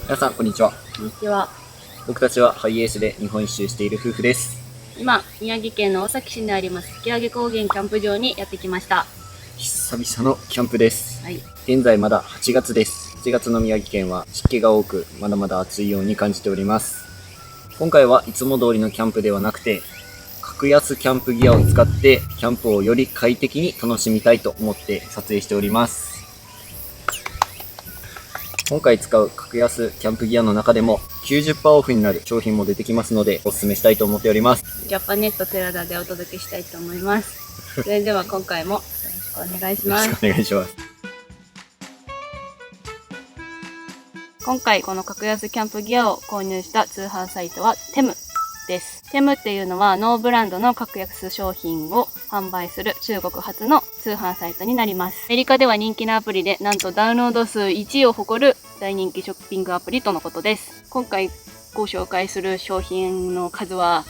皆さんこんにちは。こんにちは。僕たちはハイエースで日本一周している夫婦です。今、宮城県の大崎市にあります吹上高原キャンプ場にやってきました。久々のキャンプです。はい。現在まだ8月です。8月の宮城県は湿気が多く、まだまだ暑いように感じております。今回はいつも通りのキャンプではなくて、格安キャンプギアを使ってキャンプをより快適に楽しみたいと思って撮影しております。今回使う格安キャンプギアの中でも 90% オフになる商品も出てきますのでお勧めしたいと思っております。ジャパネット寺田でお届けしたいと思います。それでは今回もよろしくお願いします。よろしくお願いします。今回この格安キャンプギアを購入した通販サイトはテムです。テムっていうのはノーブランドの格安商品を販売する中国発の通販サイトになります。アメリカでは人気のアプリでなんとダウンロード数1位を誇る大人気ショッピングアプリとのことです。今回ご紹介する商品の数は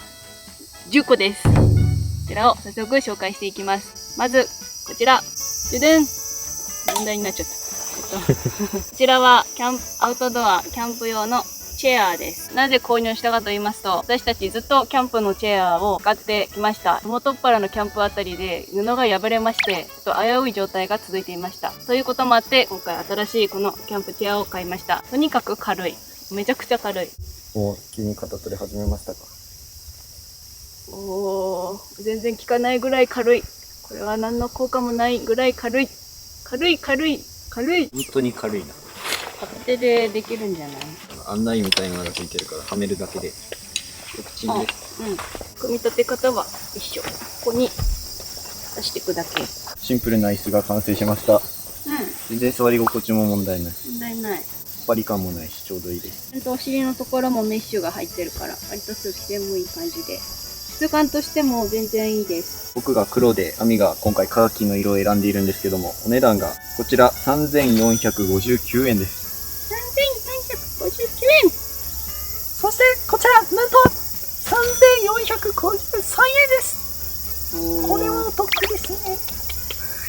10個です。こちらを早速紹介していきます。まずこちら、じゅでん、問題になっちゃった。こちらはアウトドアキャンプ用のチェアです。なぜ購入したかと言いますと、私たちずっとキャンプのチェアを使ってきました。元っ腹のキャンプあたりで布が破れまして、ちょっと危うい状態が続いていました。ということもあって、今回新しいこのキャンプチェアを買いました。とにかく軽い。めちゃくちゃ軽い。もう急に肩トレ始めましたか？全然効かないぐらい軽い。これは何の効果もないぐらい軽い。軽い。本当に軽いな。片手でできるんじゃない？案内みたいなのがついてるからはめるだけで楽ちんです。組み立て方は一緒。ここに刺していくだけ。シンプルな椅子が完成しました。全然座り心地も問題ない。問題ない。パリ感もないしちょうどいいです。ちゃんとお尻のところもメッシュが入ってるから割と通気性もいい感じで、質感としても全然いいです。僕が黒で、亜美が今回カーキの色を選んでいるんですけども、お値段がこちら3459円です。3459円。そしてこちらなんと3453円です。これはお得です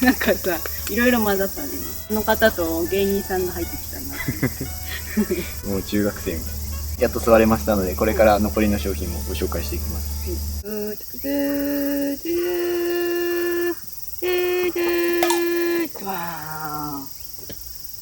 ね。なんかさ、いろいろ混ざったね。この方と芸人さんが入ってきたな。もう中学生みたいな。やっと座れましたので、これから残りの商品もご紹介していきます。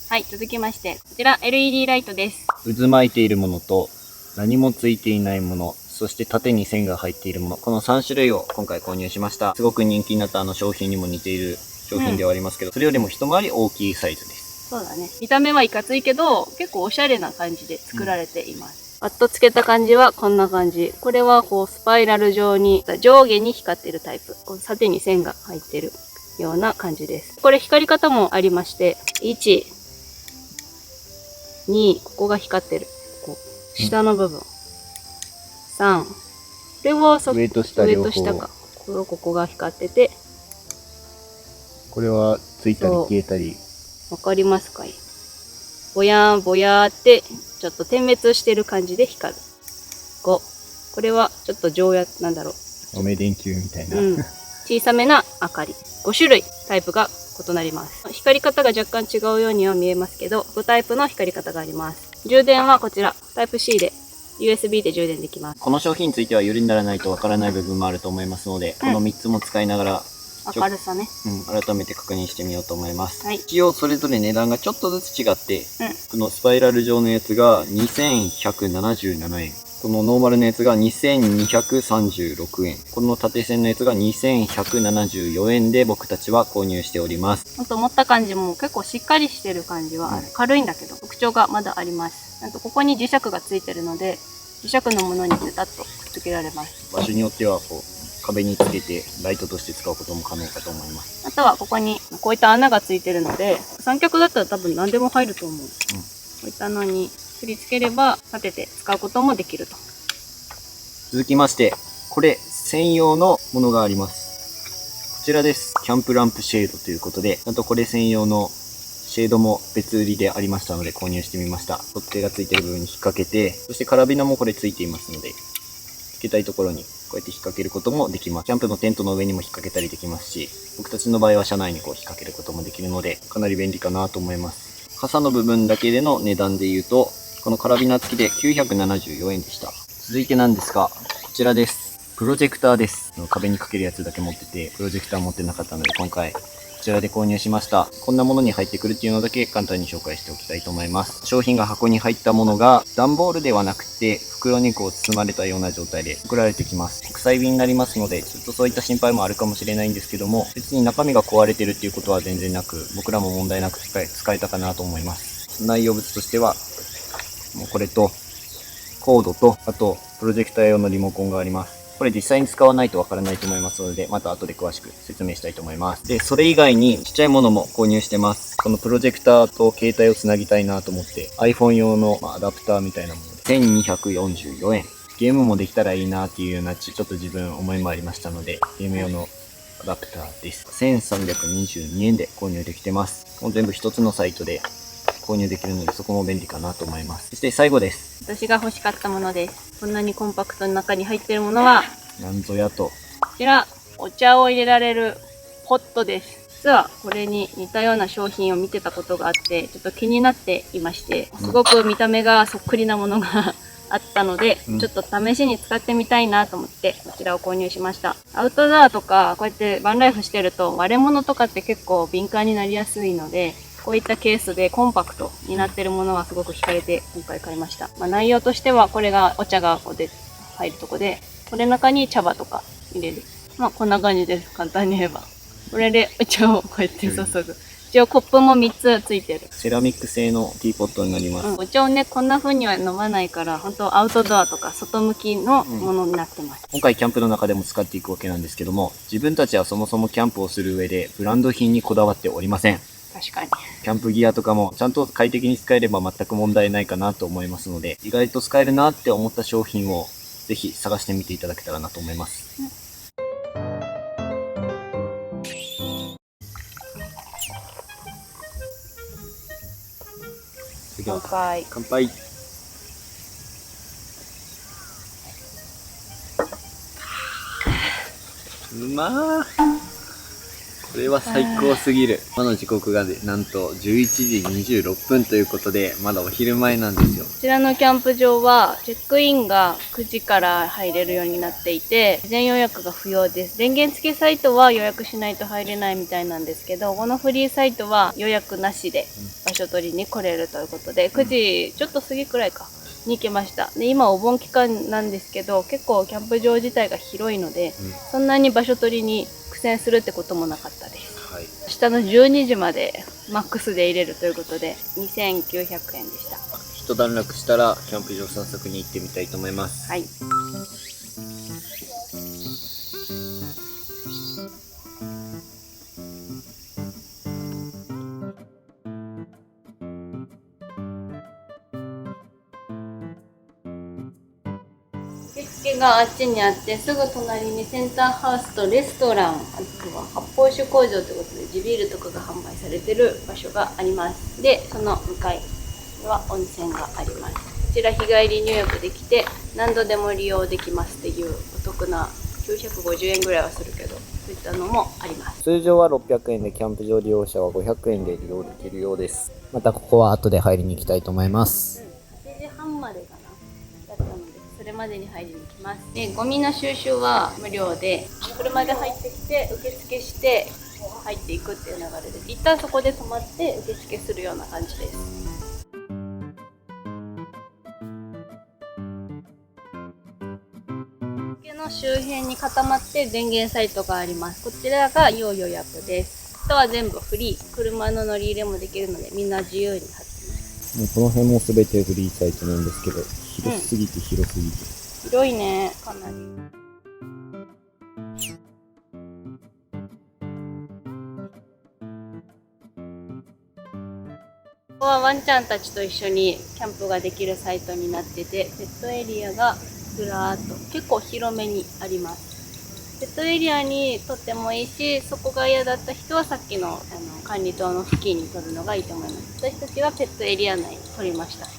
はい、続きまして、こちら LED ライトです。渦巻いているものと何もついていないもの、そして縦に線が入っているもの、この3種類を今回購入しました。すごく人気になった商品にも似ている商品ではありますけど、それよりも一回り大きいサイズです。そうだね。見た目はいかついけど、結構おしゃれな感じで作られています。パッとつけた感じはこんな感じ。これはこうスパイラル状に上下に光ってるタイプ。こう縦に線が入ってるような感じです。これ光り方もありまして、1、2、ここが光ってる。こう下の部分。3、これは上と下両方。上と下か。ここが光ってて。これはついたり消えたり。わかりますかい？ぼやーぼやーってちょっと点滅してる感じで光る。5、これはちょっとなんだろう。おめ電球みたいな。小さめな明かり。5種類タイプが異なります。光り方が若干違うようには見えますけど、5タイプの光り方があります。充電はこちら、タイプ C で、USB で充電できます。この商品についてはよりにならないとわからない部分もあると思いますので、この3つも使いながら、明るさね。改めて確認してみようと思います。はい、一応それぞれ値段がちょっとずつ違って、このスパイラル状のやつが2177円。このノーマルのやつが2236円。この縦線のやつが2174円で僕たちは購入しております。あと持った感じも結構しっかりしてる感じはある。軽いんだけど特徴がまだあります。なんとここに磁石がついてるので、磁石のものにペタッとくっつけられます。場所によってはこう壁につけてライトとして使うことも可能かと思います。あとはここにこういった穴がついてるので、三脚だったら多分何でも入ると思う。こういった穴に取り付ければ立てて使うこともできると。続きまして、これ専用のものがあります。こちらです。キャンプランプシェードということで、あとこれ専用のシェードも別売りでありましたので購入してみました。取っ手がついている部分に引っ掛けて、そしてカラビナもこれついていますので、つけたいところにこうやって引っ掛けることもできます。キャンプのテントの上にも引っ掛けたりできますし、僕たちの場合は車内にこう引っ掛けることもできるので、かなり便利かなと思います。傘の部分だけでの値段で言うと、このカラビナ付きで974円でした。続いてなんですが、こちらです。プロジェクターです。壁にかけるやつだけ持ってて、プロジェクター持ってなかったので、今回、こちらで購入しました。こんなものに入ってくるっていうのだけ簡単に紹介しておきたいと思います。商品が箱に入ったものが、段ボールではなくて、袋に包まれたような状態で送られてきます。国際便になりますので、ちょっとそういった心配もあるかもしれないんですけども、別に中身が壊れてるっていうことは全然なく、僕らも問題なく使えたかなと思います。内容物としては、もうこれと、コードと、あと、プロジェクター用のリモコンがあります。これ実際に使わないとわからないと思いますので、また後で詳しく説明したいと思います。で、それ以外にちっちゃいものも購入してます。このプロジェクターと携帯をつなぎたいなと思って、iPhone 用のアダプターみたいなもので、1244円。ゲームもできたらいいなっていうような、ちょっと自分思いもありましたので、ゲーム用のアダプターです。1322円で購入できてます。もう全部一つのサイトで購入できるので、そこも便利かなと思います。そして最後です。私が欲しかったものです。こんなにコンパクトの中に入っているものは、なんぞやと。こちら、お茶を入れられるポットです。実はこれに似たような商品を見てたことがあって、ちょっと気になっていまして、すごく見た目がそっくりなものがあったので、ちょっと試しに使ってみたいなと思って、こちらを購入しました。アウトドアとか、こうやってバンライフしてると、割れ物とかって結構敏感になりやすいので、こういったケースでコンパクトになってるものはすごく惹かれて今回買いました。内容としてはこれがお茶がこうで入るとこで、これの中に茶葉とか入れる。こんな感じです。簡単に言えば。これでお茶をこうやって注ぐ。一応コップも3つついてる。セラミック製のティーポットになります。お茶をね、こんな風には飲まないから、本当アウトドアとか外向きのものになってます。今回キャンプの中でも使っていくわけなんですけども、自分たちはそもそもキャンプをする上でブランド品にこだわっておりません。確かに。キャンプギアとかもちゃんと快適に使えれば全く問題ないかなと思いますので、意外と使えるなって思った商品をぜひ探してみていただけたらなと思います。乾杯。乾杯。うまー。これは最高すぎる。今の時刻がなんと11時26分ということで、まだお昼前なんですよ。こちらのキャンプ場はチェックインが9時から入れるようになっていて、事前予約が不要です。電源付きサイトは予約しないと入れないみたいなんですけど、このフリーサイトは予約なしで場所取りに来れるということで、9時ちょっと過ぎくらいかに行けました。で、今お盆期間なんですけど、結構キャンプ場自体が広いので、そんなに場所取りに苦戦するってこともなかったです。はい。下の12時までマックスで入れるということで、2900円でした。一段落したらキャンプ場散策に行ってみたいと思います。はい。受付があっちにあって、すぐ隣にセンターハウスとレストラン、あとは発泡酒工場ということで地ビールとかが販売されてる場所があります。で、その向かいには温泉があります。こちら日帰り入浴できて何度でも利用できますっていうお得な950円ぐらいはするけど、そういったのもあります。通常は600円でキャンプ場利用者は500円で利用できるようです。またここは後で入りに行きたいと思います。8時半までかなだったので、それまでに入りに行きます。で、ゴミの収集は無料で、車で入ってきて受付して入っていくっていう流れで、一旦そこで止まって受付するような感じです。の周辺に固まって電源サイトがあります。こちらが要予約です。あとは全部フリー。車の乗り入れもできるので、みんな自由に入ってます。もうこの辺も全てフリーサイトなんですけど、広すぎて広すぎて。広いね、かなり。ここはワンちゃんたちと一緒にキャンプができるサイトになってて、ペットエリアがずらーっと結構広めにあります。ペットエリアにとってもいいし、そこが嫌だった人はさっきの管理棟の付近に取るのがいいと思います。私たちはペットエリア内に取りました。か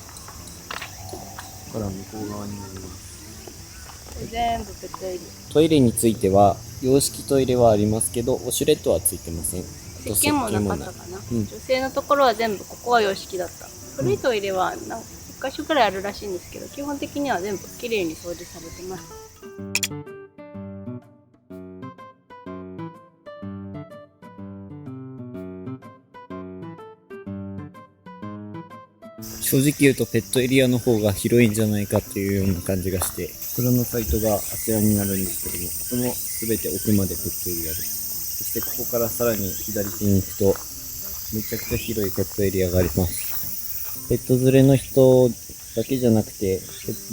ら向こう側になります。これ全部ペットエリア。トイレについては洋式トイレはありますけど、ウォシュレットはついてません。石鹸もなかったかな、女性のところは全部ここは洋式だった。古いトイレは結10箇所くらいあるらしいんですけど、基本的には全部きれいに掃除されてます。正直言うとペットエリアの方が広いんじゃないかっていうような感じがして、こちらのサイトがあちらになるんですけども、ここも全て奥までペットエリアです。そしてここからさらに左手に行くと、めちゃくちゃ広いペットエリアがあります。ペット連れの人だけじゃなくて、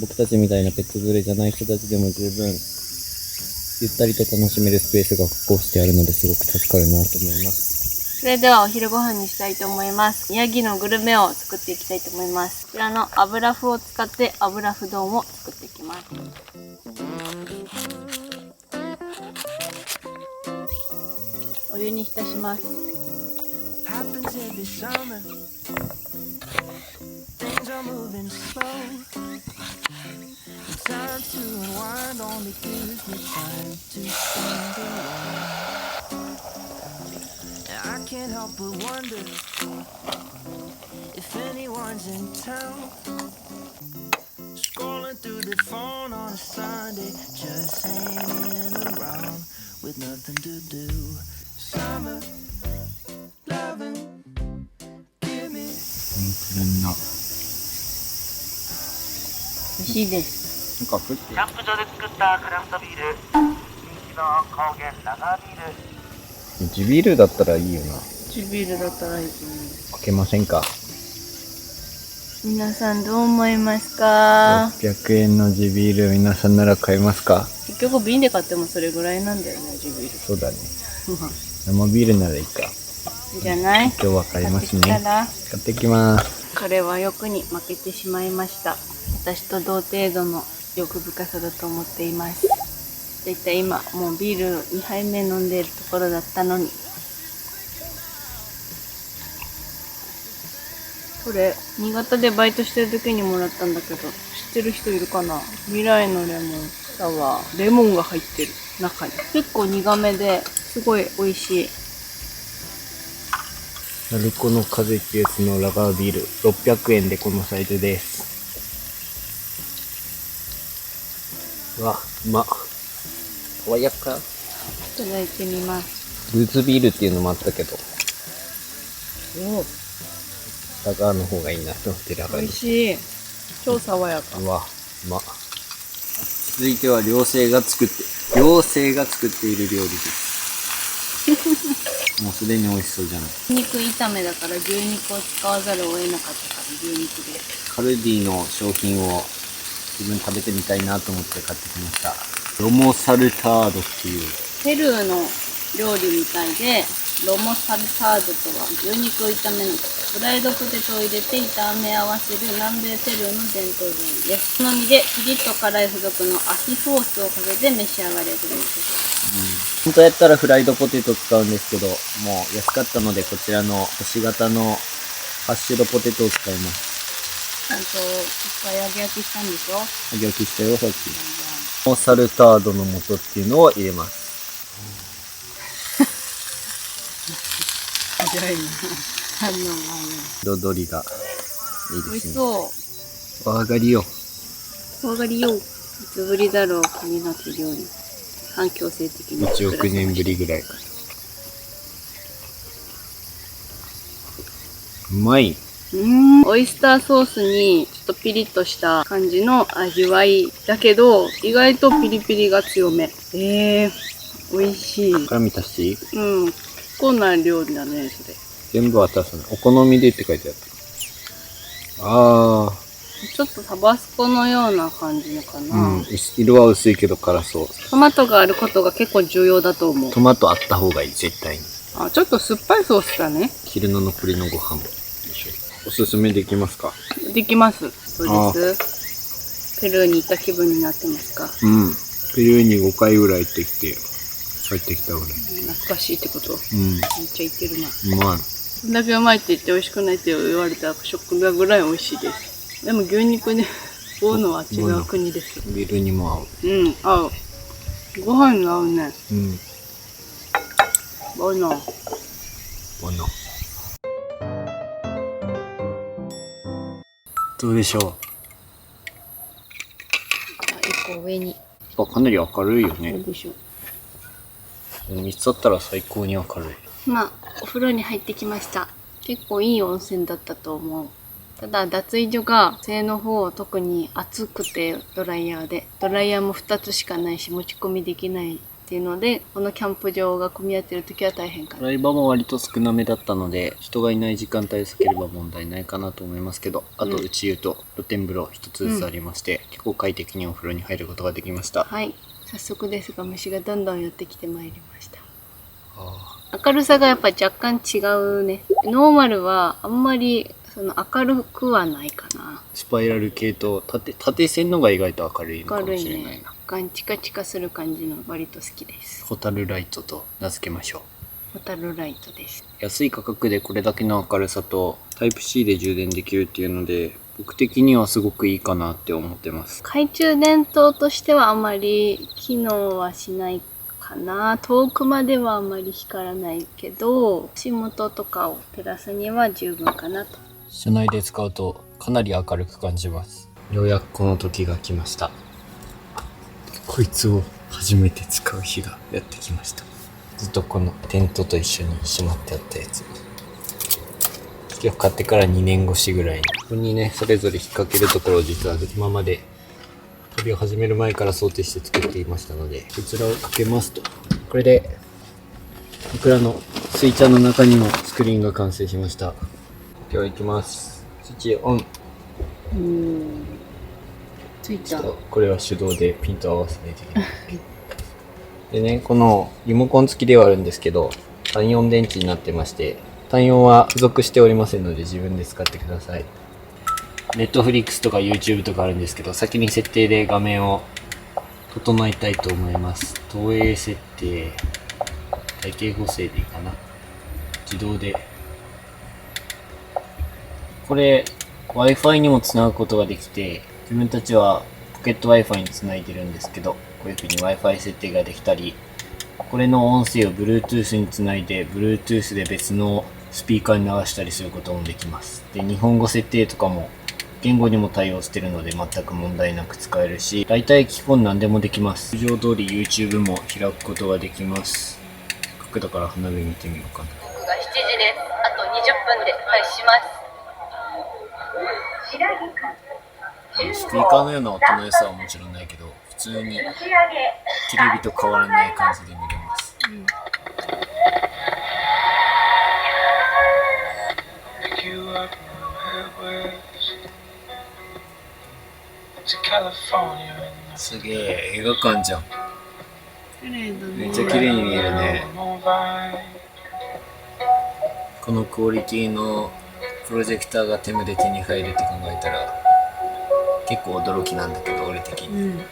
僕たちみたいなペット連れじゃない人たちでも十分、ゆったりと楽しめるスペースが確保してあるのですごく助かるなと思います。それではお昼ご飯にしたいと思います。宮城のグルメを作っていきたいと思います。こちらの油麩を使って油麩丼を作っていきます。お湯に浸します。I can't help but wonder if anyone's in town. Scrolling through the phone on a Sunday, just hanging around with nothing to do. Summer, loving, give me. 美味しいです。なんか降ってキャンプ場で作ったクラフトビール、人気の高原ラガービール。地ビールだったらいいよな。地ビールだったらいいと思います。開けませんか？皆さんどう思いますか600円の地ビール皆さんなら買えますか？結局瓶で買ってもそれぐらいなんだよね、地ビール。そうだね。生ビールならいいか。じゃない？今日は買いますね。買ってきたら買ってきます。彼は欲に負けてしまいました。私と同程度の欲深さだと思っています。だいたい今もうビール2杯目飲んでいるところだったのに。これ新潟でバイトしてる時にもらったんだけど、知ってる人いるかな？未来のレモンサワー、レモンが入ってる中に。結構苦めですごい美味しい。鳴子の風ってやつのラガービール600円でこのサイズです。うわ、うまっ。爽やか。いただいてみます。ルーズビールっていうのもあったけど、お、ラガーの方がいいなと思ってラガーに。美味しい。超爽やか。うわ、うまっ。続いては寮生が作っている料理です。もうすでに美味しそうじゃない。肉炒めだから牛肉を使わざるを得なかったから牛肉で。カルディの商品を自分食べてみたいなと思って買ってきました。ロモサルタードっていう。ペルーの料理みたいで、ロモサルタードとは牛肉を炒めるフライドポテトを入れて炒め合わせる南米ペルーの伝統料理です。好みでピリッと辛い付属のアヒソースをかけて召し上がれるということです。本当やったらフライドポテト使うんですけど、もう安かったのでこちらの星型のハッシュドポテトを使います。ちゃんと一回揚げ焼きしたんでしょ？揚げ焼きしたよ、さっき。ロモサルタードの素っていうのを入れます。早いな。反応が彩りがいい美味しですね。そう。お上がりよ。お上がりよ。いつぶりだろう、国なき料理。反強制的に。1億年ぶりぐらいかな。うまい。オイスターソースにちょっとピリッとした感じの味わいだけど、意外とピリピリが強め。美味しい。辛み足していい？結構な料理だね、それ。全部は足さない。お好みでって書いてある。あちょっとタバスコのような感じのかな。色は薄いけど辛そう。トマトがあることが結構重要だと思う。トマトあった方がいい、絶対に。ちょっと酸っぱいソースだね。昼の残りのご飯も。おすすめできますか？できます。そうです。ペルーに行った気分になってますか？ペルーに5回ぐらい行ってきて、帰ってきたぐらい。懐かしいってこと？めっちゃ行ってるな。うまい。そんだけうまいって言って美味しくないって言われたらショックなぐらい美味しいです。でも牛肉で追うのは違う国です。ビールにも合う。合う。ご飯に合うね。ボノ。どうでしょ一個上に。う。かなり明るいよどうね。でしょう。3つあったら最高に明るい。まあ、お風呂に入ってきました。結構いい温泉だったと思う。ただ、脱衣所が、性の方特に暑くて、ドライヤーも2つしかないし、持ち込みできないっていうので、このキャンプ場が混み合ってる時は大変かな。ドライバーも割と少なめだったので、人がいない時間帯を避ければ問題ないかなと思いますけど、あと内湯と露天風呂一つずつありまして、結構快適にお風呂に入ることができました。はい。早速ですが、虫がどんどん寄ってきてまいりました。あ明るさがやっぱ若干違うね。ノーマルはあんまり明るくはないかな。スパイラル系と縦線のが意外と明るいのかも明るいねしれないな。。ガンチカチカする感じの割と好きです。ホタルライトと名付けましょう。ホタルライトです。安い価格でこれだけの明るさとタイプ C で充電できるっていうので、僕的にはすごくいいかなって思ってます。懐中電灯としてはあまり機能はしないかな。遠くまではあまり光らないけど、足元とかを照らすには十分かなと。車内で使うとかなり明るく感じます。ようやくこの時が来ました。こいつを初めて使う日がやってきました。ずっとこのテントと一緒にしまってあったやつ。今日買ってから2年越しぐらいに。ここにね、それぞれ引っ掛けるところを実は今まで旅を始める前から想定して作っていましたので、こちらをかけますと。これで、僕らのスイちゃんの中にもスクリーンが完成しました。では行きます。スイッチオン。ついた。これは手動でピント合わせないといけない。でね、このリモコン付きではあるんですけど、単4電池になってまして、単4は付属しておりませんので自分で使ってください。Netflix とか YouTube とかあるんですけど、先に設定で画面を整えたいと思います。投影設定、体系補正でいいかな。自動で。これ、Wi-Fi にもつなぐことができて、自分たちはポケット Wi-Fi につないでるんですけど、こういう風に Wi-Fi 設定ができたり、これの音声を Bluetooth につないで、Bluetooth で別のスピーカーに流したりすることもできます。で、日本語設定とかも、言語にも対応してるので全く問題なく使えるし、大体基本何でもできます。通常通り YouTube も開くことができます。角度から花火見てみようかな。僕が7時です。あと20分で開始します。スピーカーのような音の良さはもちろんないけど、普通にテレビと変わらない感じで見れます。すげえ、映画館じゃん。綺麗だね。めっちゃ綺麗に見えるね。このクオリティのプロジェクターがテムで手に入るって考えたら結構驚きなんだけど、俺的に。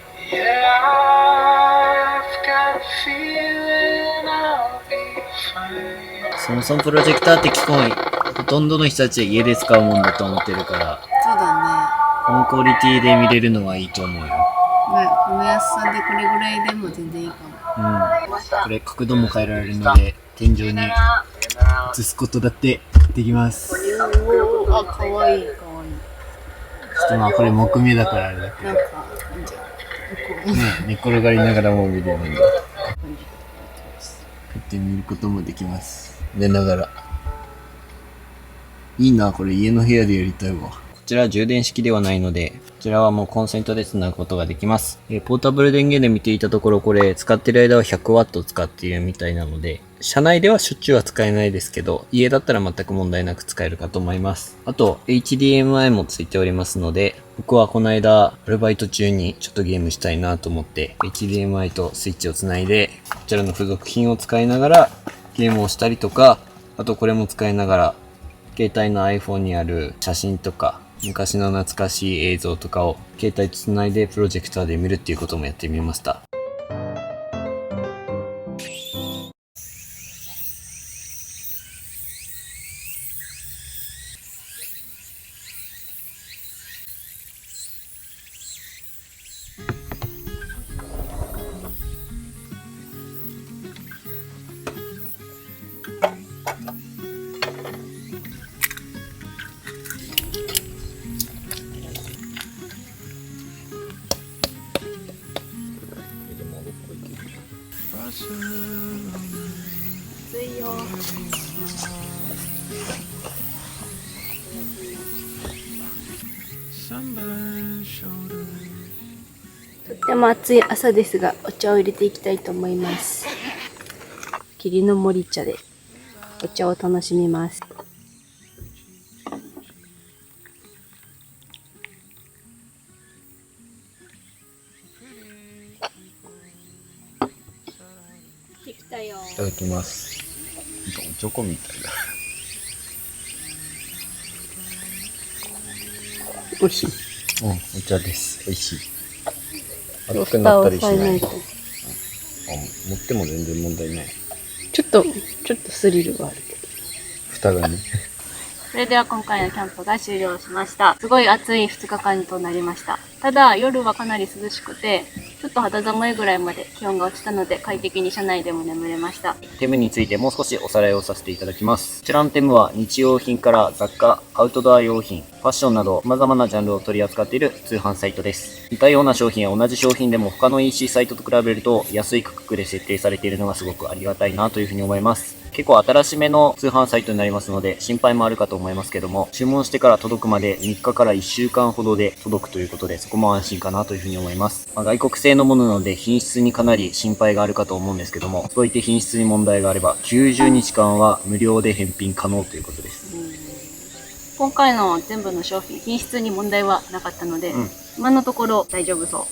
そもそもプロジェクターって基本ほとんどの人たちは家で使うもんだと思ってるから、そうだこのクオリティで見れるのはいいと思うよ。ね。この安さでこれぐらいでも全然いいかも。これ角度も変えられるので天井に映すことだってできます。あ、かわいいかわいい。ちょっとまあこれ木目だからあれだけどなんか、いいんじゃん。ね、寝転がりながらも見れるんで、こうやって見ることもできます。寝ながら。いいな、これ家の部屋でやりたいわ。こちらは充電式ではないので、こちらはもうコンセントで繋ぐことができます。ポータブル電源で見ていたところ、これ使ってる間は 100W 使っているみたいなので、車内ではしょっちゅうは使えないですけど、家だったら全く問題なく使えるかと思います。あと、HDMI もついておりますので、僕はこの間、アルバイト中にちょっとゲームしたいなと思って、HDMI とスイッチをつないで、こちらの付属品を使いながら、ゲームをしたりとか、あとこれも使いながら、携帯の iPhone にある写真とか、昔の懐かしい映像とかを携帯とつないでプロジェクターで見るっていうこともやってみました。暑いよ。とっても暑い朝ですが、お茶を入れていきたいと思います。霧の森茶でお茶を楽しみます。できたよ。いただきます。チョコみたいだ。美味しい。お茶です。美味しい。熱く蓋をなったりしない。押さえないと。持っても全然問題ない。ちょっとスリルがあるけど。蓋がね。それでは今回のキャンプが終了しました。すごい暑い2日間となりました。ただ夜はかなり涼しくて、ちょっと肌寒いぐらいまで気温が落ちたので快適に車内でも眠れました。テムについてもう少しおさらいをさせていただきます。こちらのテムは日用品から雑貨、アウトドア用品、ファッションなど様々なジャンルを取り扱っている通販サイトです。似たような商品や同じ商品でも他の EC サイトと比べると安い価格で設定されているのがすごくありがたいなというふうに思います。結構新しめの通販サイトになりますので心配もあるかと思いますけども、注文してから届くまで3日から1週間ほどで届くということで、そこも安心かなというふうに思います。外国製のものなので品質にかなり心配があるかと思うんですけども、そういって品質に問題があれば90日間は無料で返品可能ということです。今回の全部の商品、品質に問題はなかったので、今のところ大丈夫そう。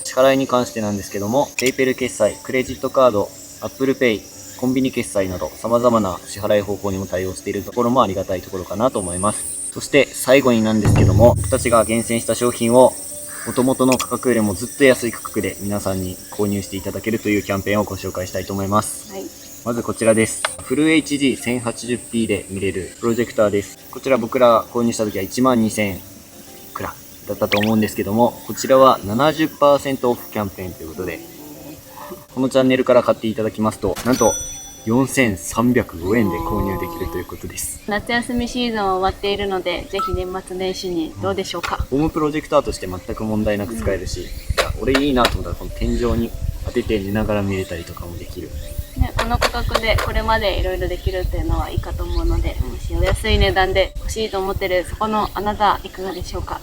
支払いに関してなんですけども、PayPal 決済、クレジットカード、Apple Pay、コンビニ決済など様々な支払い方法にも対応しているところもありがたいところかなと思います。そして最後になんですけども、僕たちが厳選した商品を元々の価格よりもずっと安い価格で皆さんに購入していただけるというキャンペーンをご紹介したいと思います。はい。まずこちらです。フル HD1080p で見れるプロジェクターです。こちら僕ら購入した時は12,000円くらいだったと思うんですけども、こちらは 70% オフキャンペーンということで、このチャンネルから買っていただきますと、なんと4,305円で購入できるということです。夏休みシーズンは終わっているので、ぜひ年末年始にどうでしょうか。ホームプロジェクターとして全く問題なく使えるし、いや俺いいなと思ったらこの天井に当てて寝ながら見れたりとかもできる。ね、この価格でこれまでいろいろできるっていうのはいいかと思うので、もしお安い値段で欲しいと思ってるそこのあなたいかがでしょうか。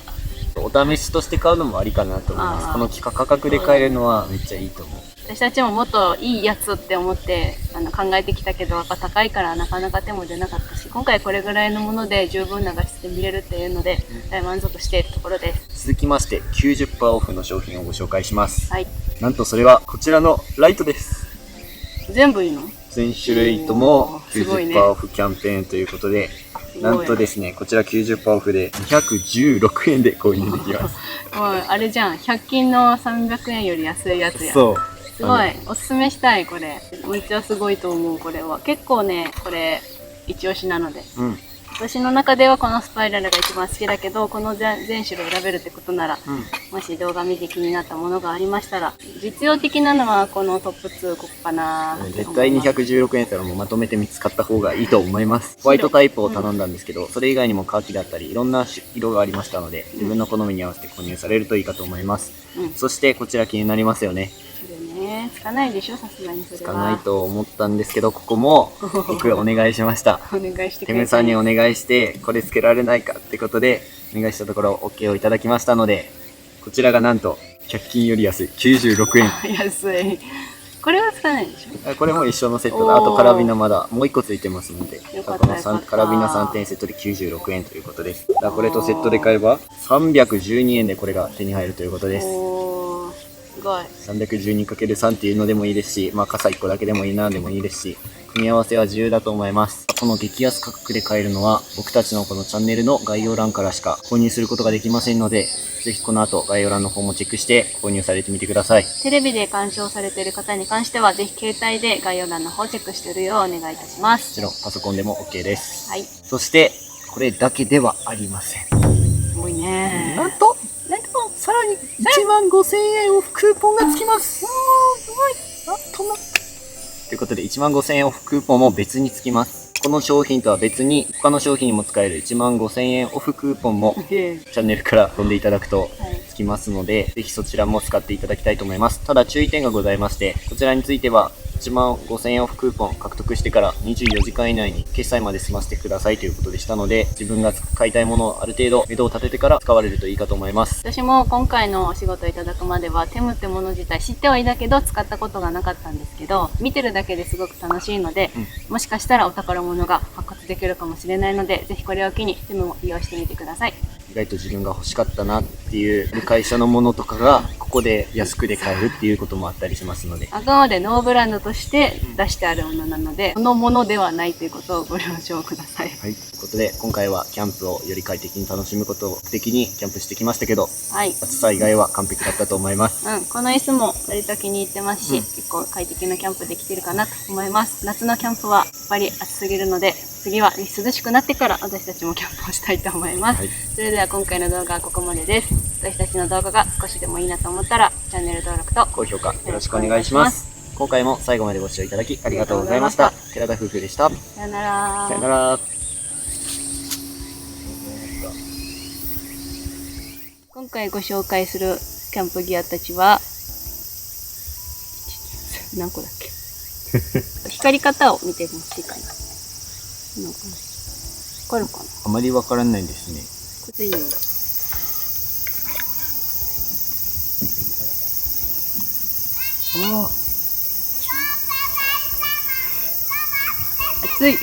お試しとして買うのもありかなと思います。この価格で買えるのはめっちゃいいと思う。私たちももっといいやつって思って考えてきたけど、やっぱ高いからなかなか手も出なかったし、今回これぐらいのもので十分な画質で見れるっていうので、大満足しているところです。続きまして 90% オフの商品をご紹介します。はい。なんとそれはこちらのライトです。全部いいの？全種類ともすごいね。90% オフキャンペーンということで、なんとですね、こちら 90% オフで216円で購入できます。もうあれじゃん、100均の300円より安いやつや。そう。すごい、おすすめしたい、これ。めっちゃすごいと思う、これは。結構ね、これ、一押しなので。私の中ではこのスパイラルが一番好きだけど、この全種類選べるってことなら、もし動画見て気になったものがありましたら、実用的なのはこのトップ2、ここかな。絶対216円だったらもうまとめて見つかった方がいいと思います。ホワイトタイプを頼んだんですけど、それ以外にもカーキだったり、いろんな色がありましたので、自分の好みに合わせて購入されるといいかと思います。そしてこちら気になりますよね。つかないでしょ、さすがにそれは。つかないと思ったんですけど、ここも僕お願いしました。お願いしてくれた。テムさんにお願いして、これつけられないかってことで、お願いしたところ OK をいただきましたので、こちらがなんと100均より安い96円。安い。これはつかないでしょ。これも一緒のセットで、あとカラビナまだもう1個ついてますので、このカラビナ3点セットで96円ということです。これとセットで買えば312円でこれが手に入るということです。すごい。312×3 っていうのでもいいですし、傘1個だけでもいいなでもいいですし、組み合わせは自由だと思います。この激安価格で買えるのは、僕たちのこのチャンネルの概要欄からしか購入することができませんので、ぜひこの後概要欄の方もチェックして購入されてみてください。テレビで鑑賞されている方に関しては、ぜひ携帯で概要欄の方をチェックしているようお願いいたします。もちろんパソコンでも OK です。はい。そして、これだけではありません。すごいね。なんとさらに15,000円オフクーポンがつきます。すごい。ということで15,000円オフクーポンも別につきます。この商品とは別に他の商品にも使える15,000円オフクーポンもチャンネルから飛んでいただくとつきますので、ぜひそちらも使っていただきたいと思います。ただ注意点がございまして、こちらについては1万5000円オフクーポン獲得してから24時間以内に決済まで済ませてくださいということでしたので、自分が買いたいものをある程度目処を立ててから使われるといいかと思います。私も今回のお仕事をいただくまではテムってもの自体知ってはいたけど使ったことがなかったんですけど、見てるだけですごく楽しいので、もしかしたらお宝物が発掘できるかもしれないので、ぜひこれを機にテムも利用してみてください。意外と自分が欲しかったなっていう会社のものとかがここで安くで買えるっていうこともあったりしますので、あくまでノーブランドとして出してあるものなので、このものではないということをご了承ください。はい、ということで今回はキャンプをより快適に楽しむことを目的にキャンプしてきましたけど、はい。暑さ以外は完璧だったと思います。この椅子も割と気に入ってますし、結構快適なキャンプできてるかなと思います。夏のキャンプはやっぱり暑すぎるので、次は涼しくなってから私たちもキャンプをしたいと思います。はい、それでは今回の動画はここまでです。私たちの動画が少しでもいいなと思ったら、チャンネル登録と高評価よろしくお願いします。今回も最後までご視聴いただきありがとうございました。寺田夫婦でした。さよなら。さよなら。今回ご紹介するキャンプギアたちは、何個だっけ光り方を見てほしいかな。なんかわかるかな。あまりわからないですね。これいいよ。あ熱い